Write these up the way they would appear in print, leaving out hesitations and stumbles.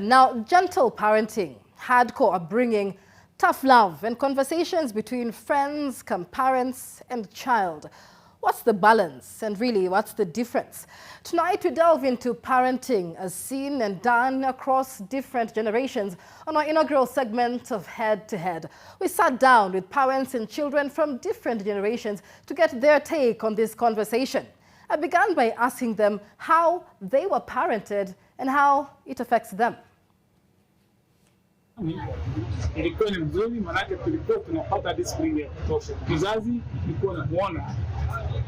Now, gentle parenting, hardcore upbringing, tough love, and conversations between friends, parents, and child. What's the balance, and really, what's the difference? Tonight, we delve into parenting as seen and done across different generations on our inaugural segment of Head to Head. We sat down with parents and children from different generations to get their take on this conversation. I began by asking them how they were parented and how it affects them. Ilikuwa ni mzuri, manake tulikuwa tunapata discipline ya kutosha. Kizazi ilikuwa namuona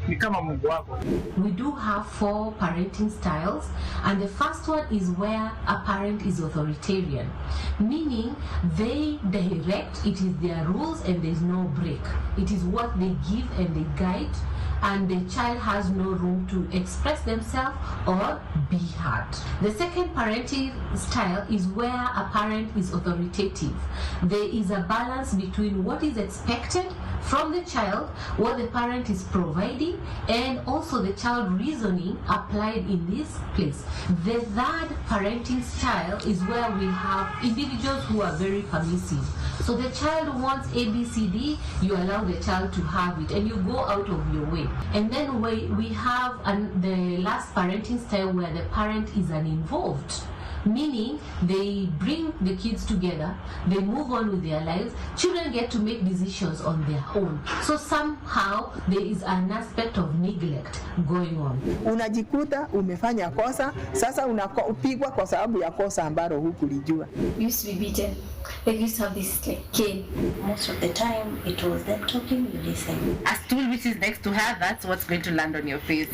ni kama Mungu wako. We do have 4 parenting styles, and the first one is where a parent is authoritarian, meaning they direct, it is their rules and there is no break. It is what they give and they guide, and the child has no room to express themselves or be heard. The second parenting style is where a parent is authoritative. There is a balance between what is expected from the child, what the parent is providing, and also the child reasoning applied in this place. The third parenting style is where we have individuals who are very permissive. So the child wants A, B, C, D, you allow the child to have it and you go out of your way. And then we have the last parenting style where the parent is uninvolved, meaning they bring the kids together, they move on with their lives, children get to make decisions on their own. So somehow there is an aspect of neglect going on. Unajikuta umefanya kosa, sasa unapigwa kwa sababu ya kosa ambalo hukulijua. Used to be beaten. Like used to have this like cane. Most of the time it was them talking, you listen. A stool which is next to her, that's what's going to land on your face.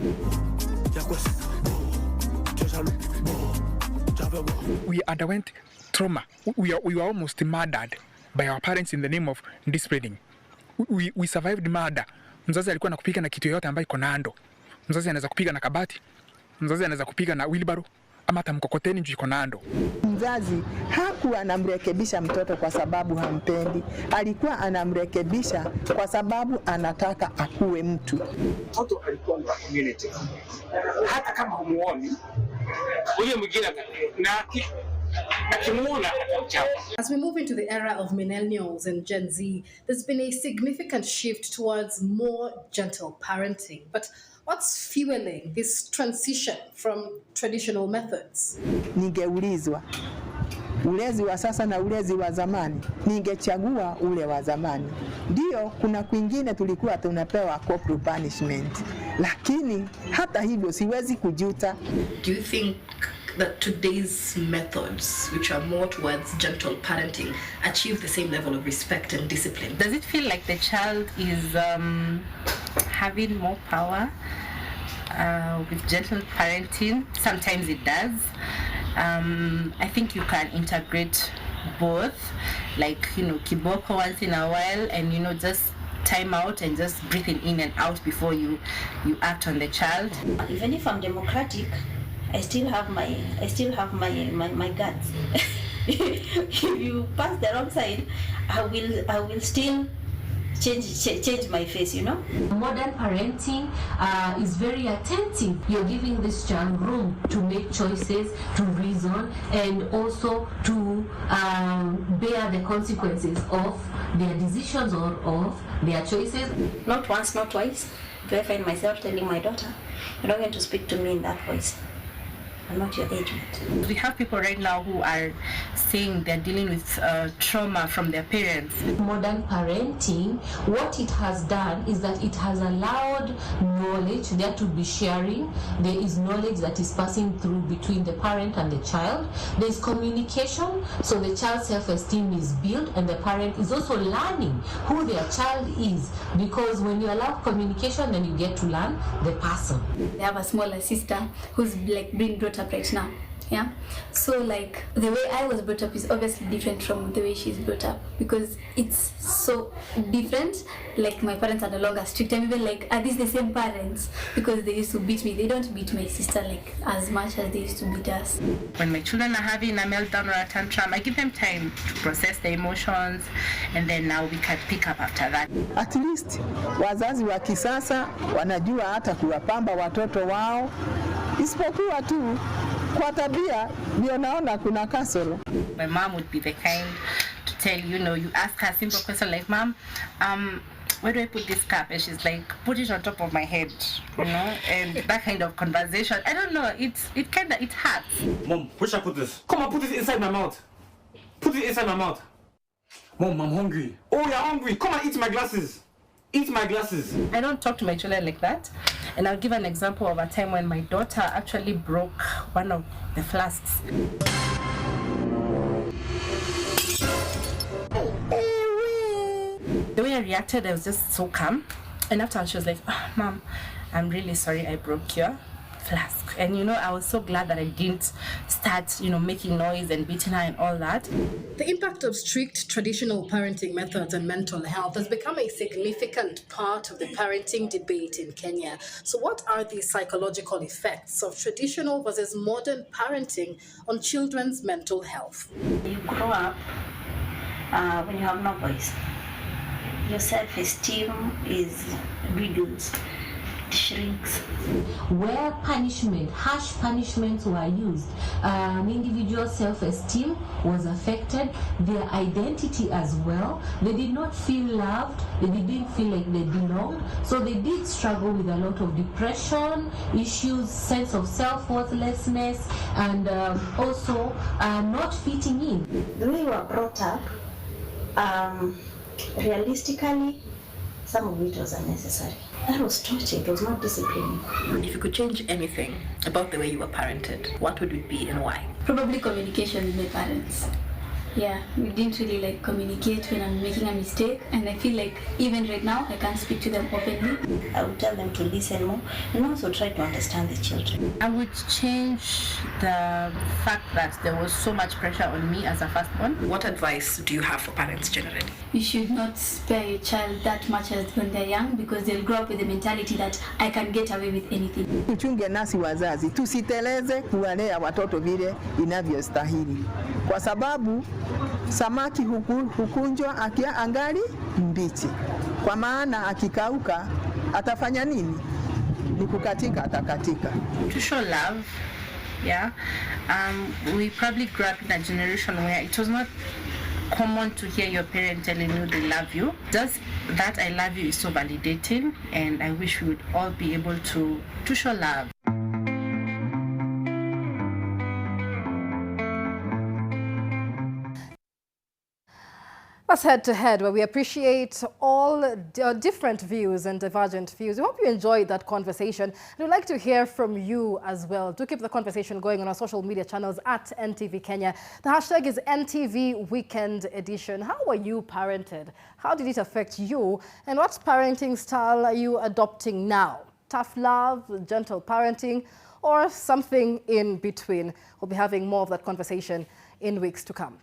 We underwent trauma. We were almost murdered by our parents in the name of disciplining. We survived murder. Mzazi alikuwa anakupiga na kitu yoyote ambayo iko na ando. Mzazi anaweza kupiga na kabati. Mzazi anaweza kupiga na wheelbarrow ama hata mkokoteni juu iko na ando. Mzazi hakuwa anamrekebisha mtoto kwa sababu hampendi. Alikuwa anamrekebisha kwa sababu anataka akuwe mtu. Mtoto alikuwa na community. Hata kama humuoni, ule mwingine na As we move into the era of millennials and Gen Z, there's been a significant shift towards more gentle parenting. But what's fueling this transition from traditional methods? Ningeulizwa ulezi wa sasa na ulezi wa zamani, ningechagua ule wa zamani. Ndio kuna kwingine tulikuwa tunapewa corporal punishment, lakini hata hivyo siwezi kujuta. Do you think that today's methods, which are more towards gentle parenting, achieve the same level of respect and discipline? Does it feel like the child is having more power with gentle parenting? Sometimes it does. I think you can integrate both, like, kiboko once in a while and, just time out and just breathing in and out before you act on the child. Even if I'm democratic, I still have my guts. If you pass the wrong side, I will still change my face, Modern parenting is very attentive. You're giving this child room to make choices, to reason, and also to bear the consequences of their decisions or of their choices. Not once, not twice do I find myself telling my daughter, you're not going to speak to me in that voice. I'm not your age mate. We have people right now who are saying they're dealing with trauma from their parents. Modern parenting, what it has done is that it has allowed knowledge there to be sharing. There is knowledge that is passing through between the parent and the child. There is communication, so the child's self-esteem is built and the parent is also learning who their child is, because when you allow communication, then you get to learn the person. They have a smaller sister who's like being brought up right now. Yeah, so like the way I was brought up is obviously different from the way she's brought up, because it's so different. Like my parents are no longer strict. I'm even like, are these the same parents? Because they used to beat me. They don't beat my sister like as much as they used to beat us. When my children are having a meltdown or a tantrum, I give them time to process the emotions, and then now we can pick up after that. At least wazazi wa kisasa wanajua hata kuwapamba watoto wao, isipokuwa tu Kwa tabia ndio naona kuna kasoro. My mom would be the kind to tell you, you ask her a simple question like, Mom, where do I put this cup? And she's like, put it on top of my head, and that kind of conversation. I don't know, it hurts. Mom, where should I put this? Come on, put it inside my mouth. Put it inside my mouth. Mom, I'm hungry. Oh, you're hungry. Come and eat my glasses. Eat my glasses. I don't talk to my children like that. And I'll give an example of a time when my daughter actually broke one of the flasks. The way I reacted, I was just so calm. And after she was like, Mom, I'm really sorry I broke your flask. And I was so glad that I didn't start, making noise and beating her and all that. The impact of strict traditional parenting methods on mental health has become a significant part of the parenting debate in Kenya. So what are the psychological effects of traditional versus modern parenting on children's mental health? You grow up when you have no voice. Your self-esteem is reduced. Shrinks. Where harsh punishments were used, an individual's self-esteem was affected, their identity as well. They did not feel loved, they didn't feel like they belonged, so they did struggle with a lot of depression, issues, sense of self-worthlessness, and also not fitting in. The way you are brought up, realistically, some of it was unnecessary. That was torture, it was not discipline. If you could change anything about the way you were parented, what would it be and why? Probably communication with my parents. Yeah, we didn't really communicate when I'm making a mistake, and I feel like even right now I can't speak to them openly. I would tell them to listen more and also try to understand the children. I would change the fact that there was so much pressure on me as a firstborn. What advice do you have for parents generally? You should not spare your child that much as when they're young, because they'll grow up with the mentality that I can get away with anything. Tuchunge nasi wazazi, tusiteleze kuwalea watoto vile inavyostahili. Kwa sababu samaki hukunjwa akia angali mbichi. Kwa maana akikauka atafanya nini? Ni kukatika, atakatika. To show love, yeah. We probably grew up in a generation where it was not common to hear your parent telling you they love you. Just that I love you is so validating, and I wish we would all be able to show love. Let's head to head, where we appreciate all different views and divergent views. We hope you enjoyed that conversation. And we'd like to hear from you as well. Do keep the conversation going on our social media channels at NTV Kenya. The hashtag is NTV Weekend Edition. How were you parented? How did it affect you? And what parenting style are you adopting now? Tough love, gentle parenting, or something in between? We'll be having more of that conversation in weeks to come.